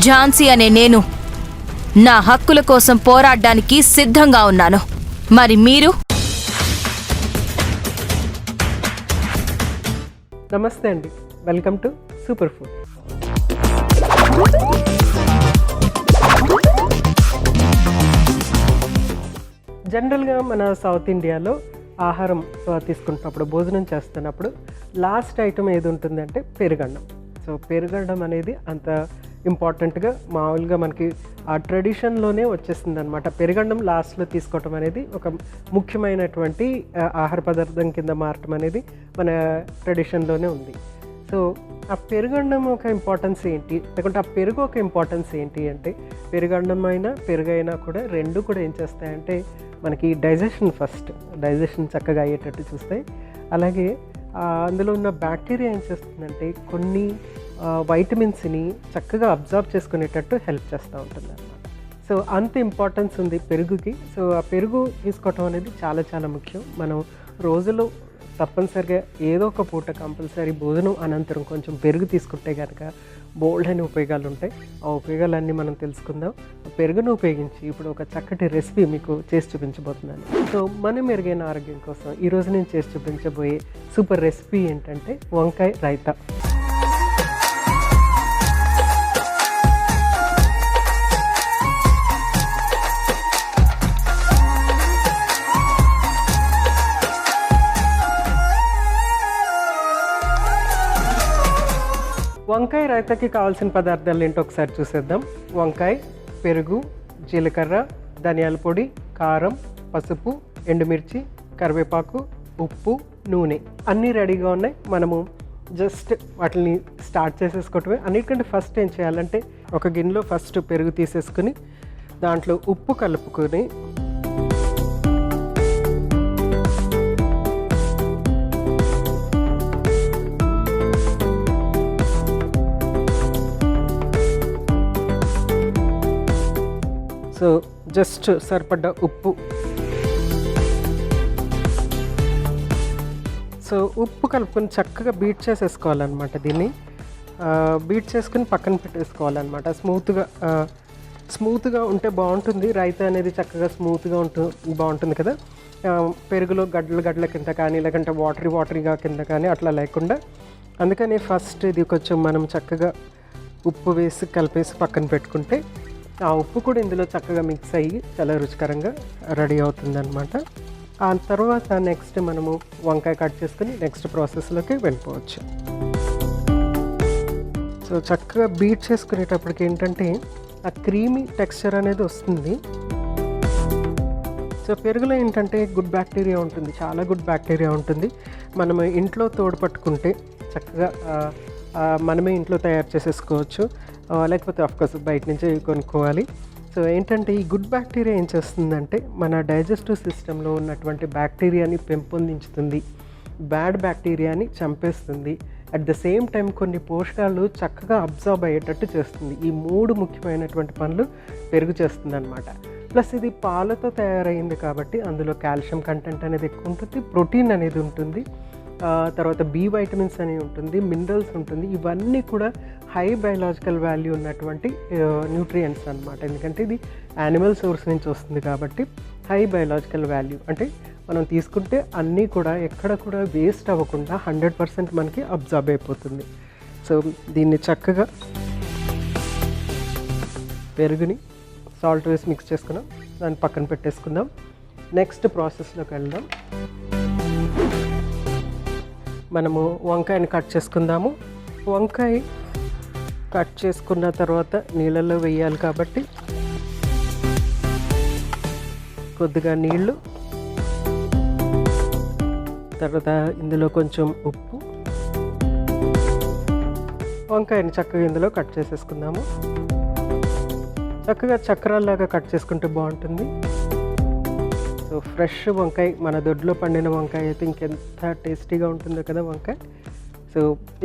ఝాన్సీ అనే నేను నా హక్కుల కోసం పోరాడడానికి సిద్ధంగా ఉన్నాను. మరి మీరు? నమస్తే అండి, వెల్కమ్ టు సూపర్ ఫుడ్. జనరల్గా మన సౌత్ ఇండియాలో ఆహారం తీసుకుంటున్నప్పుడు, భోజనం చేస్తున్నప్పుడు లాస్ట్ ఐటమ్ ఏది ఉంటుందంటే పెరుగన్నం. సో పెరుగన్నం అనేది అంత ఇంపార్టెంట్గా మామూలుగా మనకి ఆ ట్రెడిషన్లోనే వచ్చేస్తుంది అనమాట. పెరుగన్నం లాస్ట్లో తీసుకోవటం అనేది ఒక ముఖ్యమైనటువంటి ఆహార పదార్థం కింద మారటం అనేది మన ట్రెడిషన్లోనే ఉంది. సో ఆ పెరుగన్నం ఒక ఇంపార్టెన్స్ ఏంటి, లేకుంటే ఆ పెరుగు ఒక ఇంపార్టెన్స్ ఏంటి అంటే, పెరుగన్నం అయినా పెరుగైనా కూడా రెండు కూడా ఏం చేస్తాయంటే మనకి డైజెషన్ చక్కగా అయ్యేటట్టు చూస్తాయి. అలాగే అందులో ఉన్న బ్యాక్టీరియా ఏం చేస్తుందంటే కొన్ని వైటమిన్స్ని చక్కగా అబ్జర్వ్ చేసుకునేటట్టు హెల్ప్ చేస్తూ ఉంటుంది అన్నమాట. సో అంత ఇంపార్టెన్స్ ఉంది పెరుగుకి. సో ఆ పెరుగు తీసుకోవటం అనేది చాలా చాలా ముఖ్యం. మనం రోజులో తప్పనిసరిగా ఏదో ఒక పూట కంపల్సరీ భోజనం అనంతరం కొంచెం పెరుగు తీసుకుంటే కనుక బోల్డ్ అని ఉపయోగాలు ఉంటాయి. ఆ ఉపయోగాలన్నీ మనం తెలుసుకుందాం. పెరుగును ఉపయోగించి ఇప్పుడు ఒక చక్కటి రెసిపీ మీకు చేసి చూపించబోతున్నాను. సో మన మెరుగైన ఆరోగ్యం కోసం ఈరోజు నేను చేసి చూపించబోయే సూపర్ రెసిపీ ఏంటంటే వంకాయ రైతా. వంకాయ రైతాకి కావాల్సిన పదార్థాలు ఏంటో ఒకసారి చూసేద్దాం. వంకాయ, పెరుగు, జీలకర్ర, ధనియాల పొడి, కారం, పసుపు, ఎండుమిర్చి, కరివేపాకు, ఉప్పు, నూనె అన్నీ రెడీగా ఉన్నాయి. మనము జస్ట్ వాటిని స్టార్ట్ చేసేసుకోవటమే. అన్నిటికంటే ఫస్ట్ ఏం చేయాలంటే ఒక గిన్నెలో ఫస్ట్ పెరుగు తీసేసుకుని దాంట్లో ఉప్పు కలుపుకొని సో జస్ట్ సరిపడ్డ ఉప్పు. సో ఉప్పు కలుపుకొని చక్కగా బీట్ చేసేసుకోవాలన్నమాట. దీన్ని బీట్ చేసుకుని పక్కన పెట్టేసుకోవాలన్నమాట. స్మూత్గా ఉంటే బాగుంటుంది. రైతా అనేది చక్కగా స్మూత్గా బాగుంటుంది కదా. పెరుగులో గడ్డల కింద కానీ లేకుంటే వాటరీగా కింద కానీ అట్లా లేకుండా. అందుకని ఫస్ట్ ఇది కొంచెం మనం చక్కగా ఉప్పు వేసి కలిపేసి పక్కన పెట్టుకుంటే ఆ ఉప్పు కూడా ఇందులో చక్కగా మిక్స్ అయ్యి చాలా రుచికరంగా రెడీ అవుతుంది అనమాట. ఆ తర్వాత నెక్స్ట్ మనము వంకాయ కట్ చేసుకుని నెక్స్ట్ ప్రాసెస్లోకి వెళ్ళిపోవచ్చు. సో చక్కగా బీట్ చేసుకునేటప్పటికి ఏంటంటే ఆ క్రీమీ టెక్స్చర్ అనేది వస్తుంది. సో పెరుగులో ఏంటంటే గుడ్ బ్యాక్టీరియా ఉంటుంది, చాలా గుడ్ బ్యాక్టీరియా ఉంటుంది. మనము ఇంట్లో తోడుపట్టుకుంటే చక్కగా మనమే ఇంట్లో తయారు చేసేసుకోవచ్చు, లేకపోతే ఆఫ్కోర్స్ బయట నుంచే కొనుక్కోవాలి. సో ఏంటంటే ఈ గుడ్ బ్యాక్టీరియా ఏం చేస్తుందంటే మన డైజెస్టివ్ సిస్టంలో ఉన్నటువంటి బ్యాక్టీరియాని పెంపొందించుతుంది, బ్యాడ్ బ్యాక్టీరియాని చంపేస్తుంది. అట్ ద సేమ్ టైం కొన్ని పోషకాలు చక్కగా అబ్జర్బ్ అయ్యేటట్టు చేస్తుంది. ఈ మూడు ముఖ్యమైనటువంటి పనులు పెరుగు చేస్తుంది అనమాట. ప్లస్ ఇది పాలతో తయారైంది కాబట్టి అందులో కాల్షియం కంటెంట్ అనేది ఎక్కువ ఉంటుంది, ప్రోటీన్ అనేది ఉంటుంది, తర్వాత బి వైటమిన్స్ అనేవి ఉంటుంది, మినరల్స్ ఉంటుంది. ఇవన్నీ కూడా హై బయలాజికల్ వాల్యూ ఉన్నటువంటి న్యూట్రియంట్స్ అనమాట. ఎందుకంటే ఇది యానిమల్ సోర్స్ నుంచి వస్తుంది కాబట్టి హై బయలాజికల్ వాల్యూ అంటే మనం తీసుకుంటే అన్నీ కూడా ఎక్కడ కూడా వేస్ట్ అవ్వకుండా 100% మనకి అబ్జర్బ్ అయిపోతుంది. సో దీన్ని చక్కగా పెరుగుని సాల్ట్ వేసి మిక్స్ చేసుకున్నాం, దాన్ని పక్కన పెట్టేసుకుందాం. నెక్స్ట్ ప్రాసెస్లోకి వెళ్దాం. మనము వంకాయని కట్ చేసుకుందాము. వంకాయ కట్ చేసుకున్న తర్వాత నీళ్ళల్లో వేయాలి కాబట్టి కొద్దిగా నీళ్ళు, తర్వాత ఇందులో కొంచెం ఉప్పు, వంకాయని చక్కగా ఇందులో కట్ చేసేసుకుందాము. చక్కగా చక్రాల్లాగా కట్ చేసుకుంటే బాగుంటుంది. సో ఫ్రెష్ వంకాయ, మన దొడ్లో పండిన వంకాయ అయితే ఇంకెంత టేస్టీగా ఉంటుందో కదా వంకాయ. సో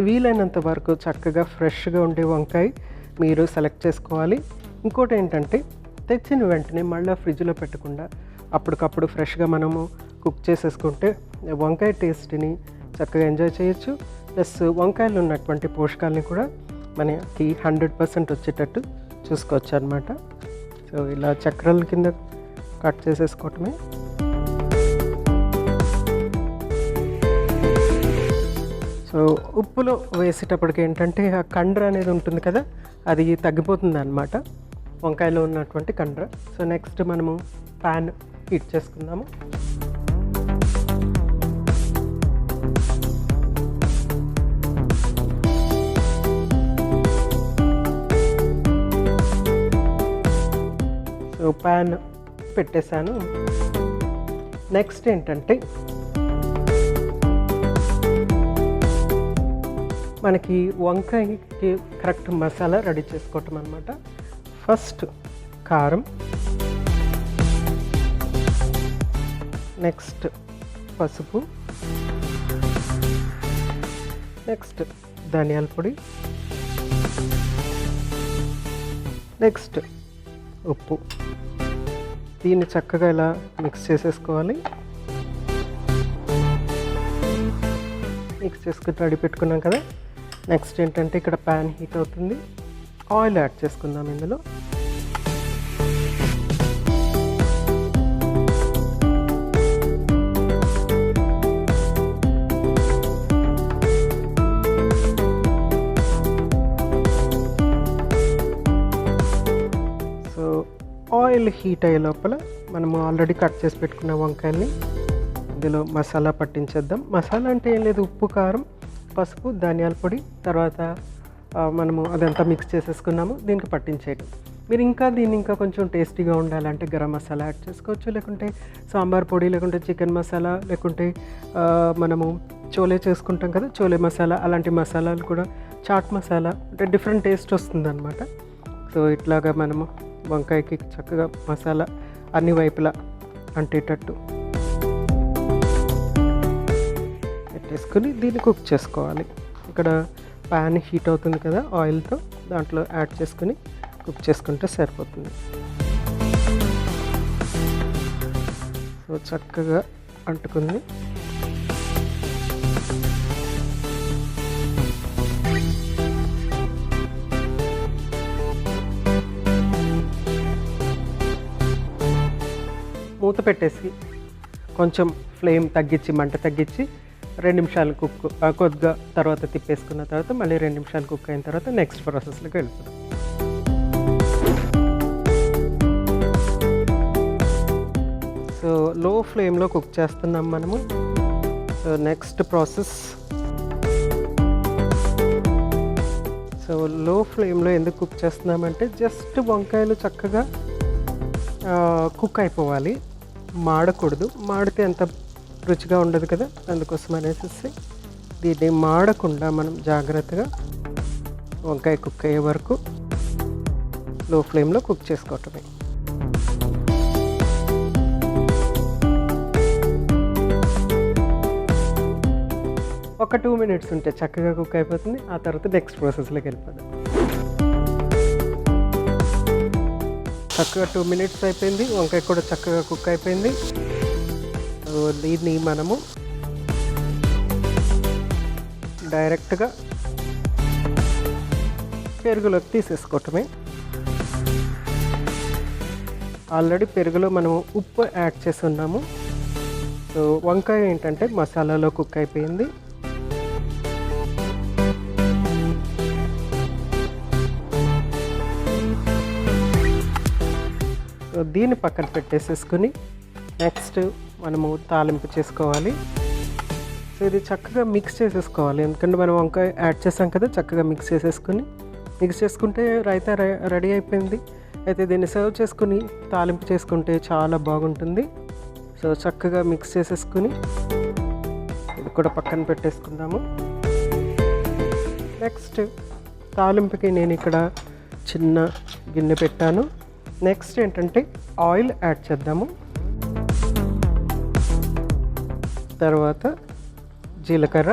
వీలైనంత వరకు చక్కగా ఫ్రెష్గా ఉండే వంకాయ మీరు సెలెక్ట్ చేసుకోవాలి. ఇంకోటి ఏంటంటే తెచ్చిన వెంటనే మళ్ళీ ఫ్రిడ్జ్లో పెట్టకుండా అప్పటికప్పుడు ఫ్రెష్గా మనము కుక్ చేసేసుకుంటే వంకాయ టేస్ట్ని చక్కగా ఎంజాయ్ చేయొచ్చు. ప్లస్ వంకాయలు ఉన్నటువంటి పోషకాలని కూడా మనకి 100% వచ్చేటట్టు చూసుకోవచ్చు అనమాట. సో ఇలా చక్రాల కింద కట్ చేసేసుకోవటమే. సో ఉప్పులో వేసేటప్పటికి ఏంటంటే ఆ కండ్ర అనేది ఉంటుంది కదా, అది తగ్గిపోతుంది అనమాట, వంకాయలో ఉన్నటువంటి కండ్ర. సో నెక్స్ట్ మనము ప్యాన్ హీట్ చేసుకుందాము. సో ప్యాన్ పెట్టేశాను. నెక్స్ట్ ఏంటంటే మనకి వంకాయకి కరెక్ట్ మసాలా రెడీ చేసుకోవటం అనమాట. ఫస్ట్ కారం, నెక్స్ట్ పసుపు, నెక్స్ట్ ధనియాల పొడి, నెక్స్ట్ ఉప్పు. దీన్ని చక్కగా ఇలా మిక్స్ చేసేసుకోవాలి. మిక్స్ చేసుకుని రెడీ పెట్టుకున్నాం కదా. నెక్స్ట్ ఏంటంటే ఇక్కడ ప్యాన్ హీట్ అవుతుంది, ఆయిల్ యాడ్ చేసుకుందాం ఇందులో. సో ఆయిల్ హీట్ అయ్యే లోపల మనము ఆల్రెడీ కట్ చేసి పెట్టుకున్న వంకాయల్ని ఇందులో మసాలా పట్టించేద్దాం. మసాలా అంటే ఏం లేదు, ఉప్పు, కారం, పసుపు, ధనియాల పొడి, తర్వాత మనము అదంతా మిక్స్ చేసేసుకున్నాము, దీనికి పట్టించేయడం. మీరు ఇంకా దీన్ని ఇంకా కొంచెం టేస్టీగా ఉండాలంటే గరం మసాలా యాడ్ చేసుకోవచ్చు, లేకుంటే సాంబార్ పొడి, లేకుంటే చికెన్ మసాలా, లేకుంటే మనము చోలే చేసుకుంటాం కదా, చోలే మసాలా, అలాంటి మసాలాలు కూడా, చాట్ మసాలా, అంటే డిఫరెంట్ టేస్ట్ వస్తుందన్నమాట. సో ఇట్లాగా మనము వంకాయకి చక్కగా మసాలా అన్ని వైపులా అంటేటట్టు పెట్టేసుకుని దీన్ని కుక్ చేసుకోవాలి. ఇక్కడ ప్యాన్ హీట్ అవుతుంది కదా ఆయిల్తో, దాంట్లో యాడ్ చేసుకుని కుక్ చేసుకుంటే సరిపోతుంది. సో చక్కగా అంటుకుంది. మూత పెట్టేసి కొంచెం ఫ్లేమ్ తగ్గించి, మంట తగ్గించి 2 నిమిషాలు కుక్, కొద్దిగా తర్వాత తిప్పేసుకున్న తర్వాత మళ్ళీ 2 నిమిషాలు కుక్ అయిన తర్వాత నెక్స్ట్ ప్రాసెస్లోకి వెళ్తాం. సో లో ఫ్లేమ్లో కుక్ చేస్తున్నాం మనము. సో నెక్స్ట్ ప్రాసెస్, సో లో ఫ్లేమ్లో ఎందుకు కుక్ చేస్తున్నామంటే జస్ట్ వంకాయలు చక్కగా కుక్ అయిపోవాలి, మాడకూడదు. మాడితే అంత రుచిగా ఉండదు కదా, అందుకోసం అనేసి దీన్ని మాడకుండా మనం జాగ్రత్తగా వంకాయ కుక్ అయ్యే వరకు లో ఫ్లేమ్లో కుక్ చేసుకోవటమే. ఒక 2 మినిట్స్ ఉంటే చక్కగా కుక్ అయిపోతుంది. ఆ తర్వాత నెక్స్ట్ ప్రాసెస్లోకి వెళ్ళిపోదాం. చక్కగా 2 మినిట్స్ అయిపోయింది, వంకాయ కూడా చక్కగా కుక్ అయిపోయింది. దీన్ని మనము డైరెక్ట్గా పెరుగులోకి తీసేసుకోవటమే. ఆల్రెడీ పెరుగులో మనము ఉప్పు యాడ్ చేసి ఉన్నాము. సో వంకాయ ఏంటంటే మసాలాలో కుక్ అయిపోయింది. సో దీన్ని పక్కన పెట్టేసేసుకుని నెక్స్ట్ మనము తాలింపు చేసుకోవాలి. సో ఇది చక్కగా మిక్స్ చేసేసుకోవాలి, ఎందుకంటే మనం వంకాయ యాడ్ చేసాం కదా, చక్కగా మిక్స్ చేసుకుంటే రైతా రెడీ అయిపోయింది. అయితే దీన్ని సర్వ్ చేసుకుని తాలింపు చేసుకుంటే చాలా బాగుంటుంది. సో చక్కగా మిక్స్ చేసేసుకుని ఇది కూడా పక్కన పెట్టేసుకుందాము. నెక్స్ట్ తాలింపుకి నేను ఇక్కడ చిన్న గిన్నె పెట్టాను. నెక్స్ట్ ఏంటంటే ఆయిల్ యాడ్ చేద్దాము. తర్వాత జీలకర్ర,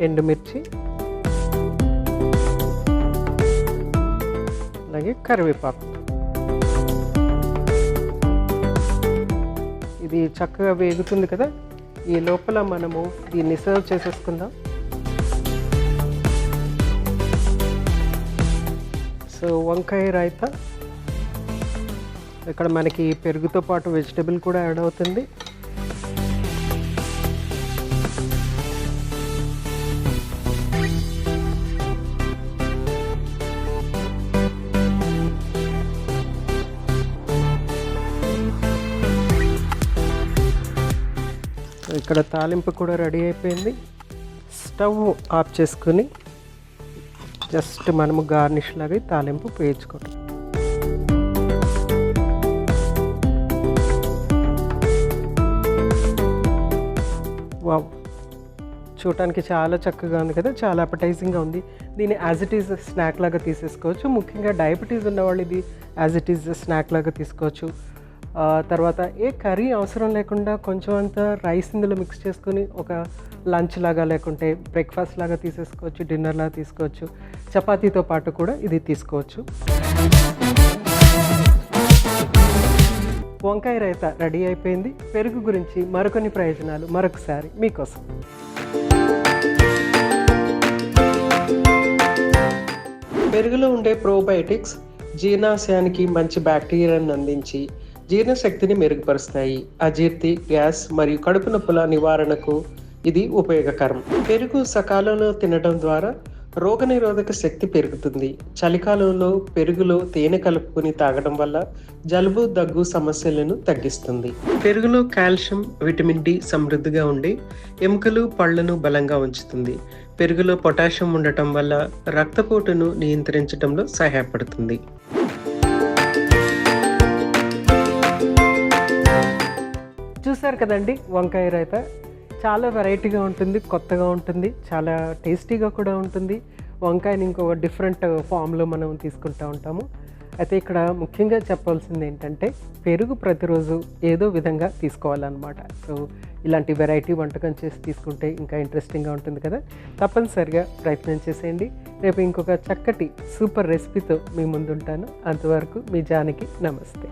ఎండుమిర్చి, అలాగే కరివేపాకు. ఇది చక్కగా వేగుతుంది కదా, ఈ లోపల మనము దీన్ని సర్వ్ చేసేసుకుందాం. సో వంకాయ రైతా, ఇక్కడ మనకి పెరుగుతో పాటు వెజిటబుల్ కూడా యాడ్ అవుతుంది. ఇక్కడ తాలింపు కూడా రెడీ అయిపోయింది. స్టవ్ ఆఫ్ చేసుకుని జస్ట్ మనము గార్నిష్ లాగా తాలింపు వేయించుకోవడం. వావ్, చూడటానికి చాలా చక్కగా ఉంది కదా, చాలా అపటైజింగ్గా ఉంది. దీన్ని యాజ్ ఇట్ ఈజ్ స్నాక్ లాగా తీసేసుకోవచ్చు. ముఖ్యంగా డయాబెటీస్ ఉన్నవాళ్ళు ఇది యాజ్ ఇట్ ఈజ్ స్నాక్ లాగా తీసుకోవచ్చు. తర్వాత ఏ కర్రీ అవసరం లేకుండా కొంచెం అంత రైస్ ఇందులో మిక్స్ చేసుకొని ఒక లంచ్ లాగా లేకుంటే బ్రేక్ఫాస్ట్ లాగా తీసేసుకోవచ్చు, డిన్నర్ లాగా తీసుకోవచ్చు. చపాతీతో పాటు కూడా ఇది తీసుకోవచ్చు. వంకాయ రైతా రెడీ అయిపోయింది. పెరుగు గురించి మరికొన్ని ప్రయోజనాలు మరొకసారి మీకోసం. పెరుగులో ఉండే ప్రోబయోటిక్స్ జీర్ణాశయానికి మంచి బ్యాక్టీరియాను అందించి జీర్ణశక్తిని మెరుగుపరుస్తాయి. అజీర్తి, గ్యాస్ మరియు కడుపు నొప్పుల నివారణకు ఇది ఉపయోగకరం. పెరుగు సకాలంలో తినడం ద్వారా రోగనిరోధక శక్తి పెరుగుతుంది. చలికాలంలో పెరుగులో తేనె కలుపుకొని తాగడం వల్ల జలుబు, దగ్గు సమస్యలను తగ్గిస్తుంది. పెరుగులో కాల్షియం, విటమిన్ డి సమృద్ధిగా ఉండి ఎముకలు, పళ్లను బలంగా ఉంచుతుంది. పెరుగులో పొటాషియం ఉండటం వల్ల రక్తపోటును నియంత్రించడంలో సహాయపడుతుంది. చూసారు కదండి, వంకాయ రైతా చాలా వెరైటీగా ఉంటుంది, కొత్తగా ఉంటుంది, చాలా టేస్టీగా కూడా ఉంటుంది. వంకాయని ఇంకొక డిఫరెంట్ ఫామ్లో మనం తీసుకుంటూ ఉంటాము. అయితే ఇక్కడ ముఖ్యంగా చెప్పాల్సింది ఏంటంటే పెరుగు ప్రతిరోజు ఏదో విధంగా తీసుకోవాలన్నమాట. సో ఇలాంటి వెరైటీ వంటకం చేసి తీసుకుంటే ఇంకా ఇంట్రెస్టింగ్గా ఉంటుంది కదా. తప్పనిసరిగా ప్రయత్నం చేసేయండి. రేపు ఇంకొక చక్కటి సూపర్ రెసిపీతో మీ ముందుంటాను. అంతవరకు మీ జానకి, నమస్తే.